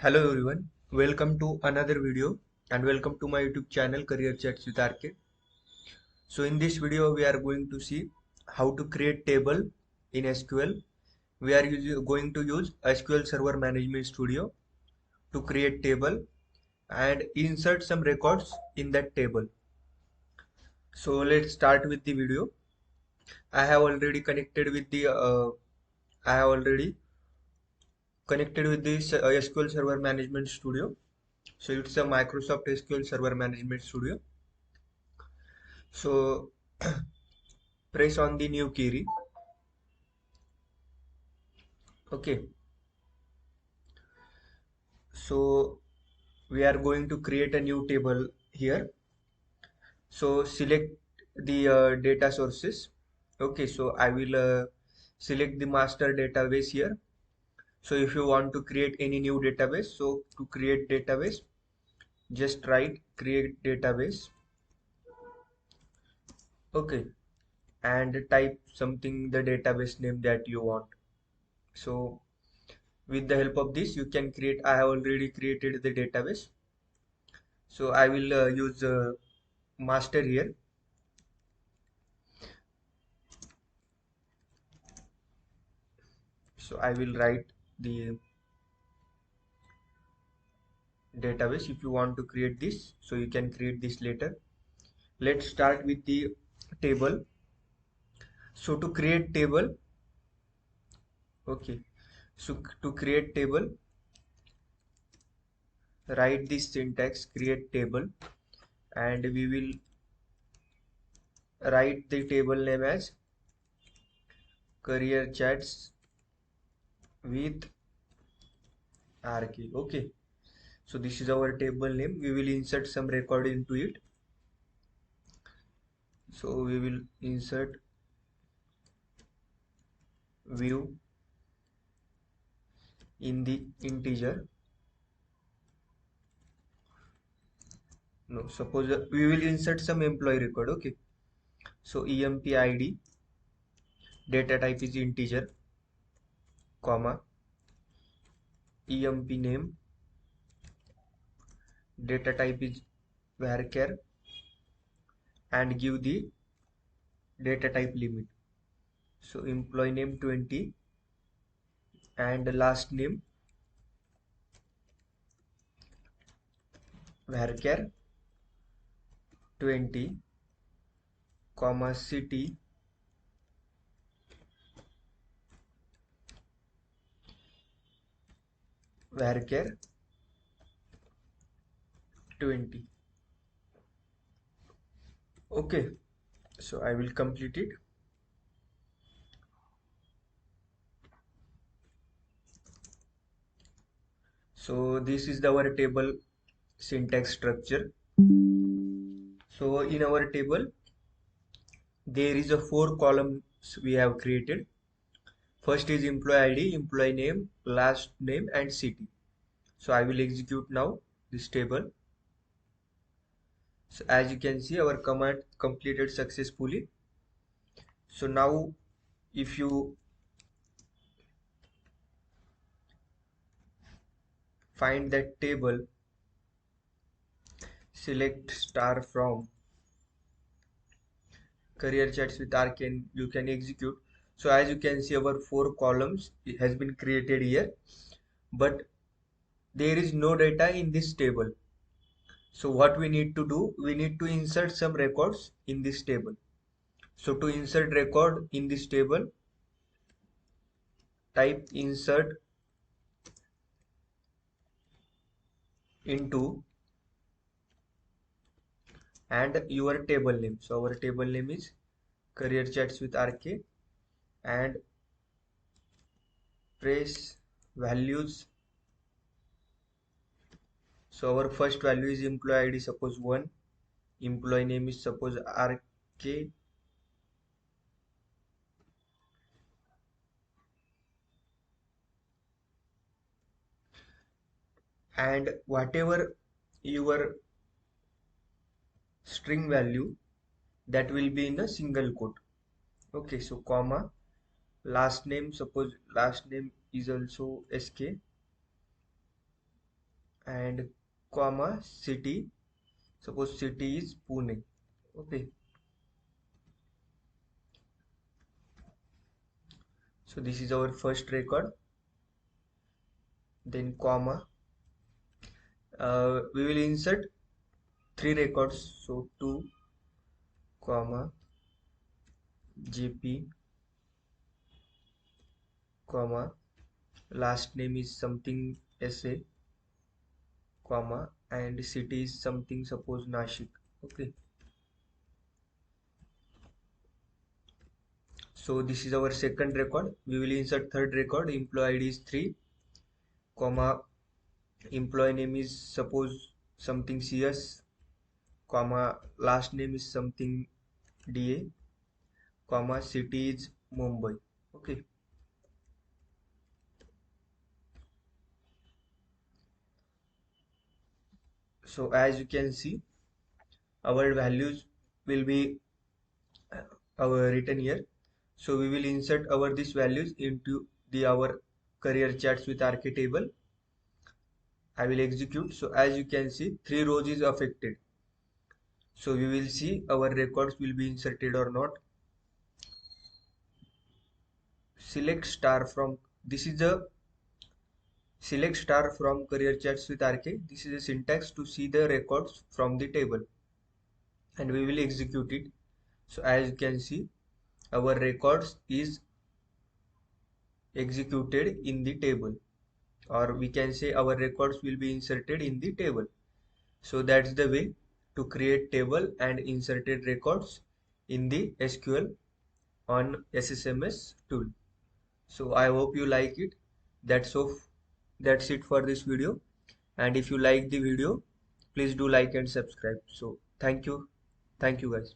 Hello everyone, welcome to another video and welcome to my YouTube channel Career Chats with RK. So in this video we are going to see how to create table in SQL. We are going to use SQL Server Management Studio to create table and insert some records in that table. So let's start with the video. I have already connected with the I have already connected with this SQL Server Management Studio. So it's a Microsoft SQL Server Management Studio. So press on the new query. Okay, so we are going to create a new table here. So select the data sources. Okay, so I will select the master database here. So if you want to create any new database, so to create database, just write create database. Okay, and type something, the database name that you want. So with the help of this you can create. I have already created the database, so I will use master here. So I will write the database. If you want to create this, so you can create this later. Let's start with the table. So to create table, okay, so to create table, write this syntax create table, and we will write the table name as career chats with RK. Okay, so this is our table name. We will insert some record into it. So we will insert view in the integer. No, suppose we will insert some employee record. Okay, so emp id, data type is integer, comma, emp name, data type is varchar, and give the data type limit. So employee name 20 and last name varchar 20, comma, city varchar 20. Okay, so I will complete it. So this is our table syntax structure. So in our table there is a 4 columns we have created. First is employee ID, employee name, last name, and city. So I will execute now this table. So as you can see, our command completed successfully. So now if you find that table, select star from career chats with Arcane, you can execute. So as you can see, our 4 columns has been created here, but there is no data in this table. So what we need to do, we need to insert some records in this table. So to insert record in this table, type insert into and your table name. So our table name is career chats with RK, and press values. So our first value is employee ID, suppose 1, employee name is suppose RK, and whatever your string value, that will be in a single quote. Okay, so comma, last name, suppose last name is also SK, and comma city. Suppose city is Pune. Okay. So this is our first record. Then comma. We will insert three records. So 2 comma GP comma last name is something SA comma and city is something, suppose Nashik. Okay. So this is our second record. We will insert third record. Employee ID is 3 comma employee name is suppose something CS comma last name is something DA comma city is Mumbai. Okay. So as you can see, our values will be our written here. So we will insert our these values into the our career chats with RK table. I will execute. So as you can see, 3 rows is affected. So we will see our records will be inserted or not. Select star from, this is a select star from career chats with RK. This is a syntax to see the records from the table, and we will execute it. So as you can see, our records is executed in the table, or we can say our records will be inserted in the table. So that's the way to create table and inserted records in the SQL on SSMS tool. So I hope you like it. That's it for this video. And if you like the video, please do like and subscribe. So thank you guys.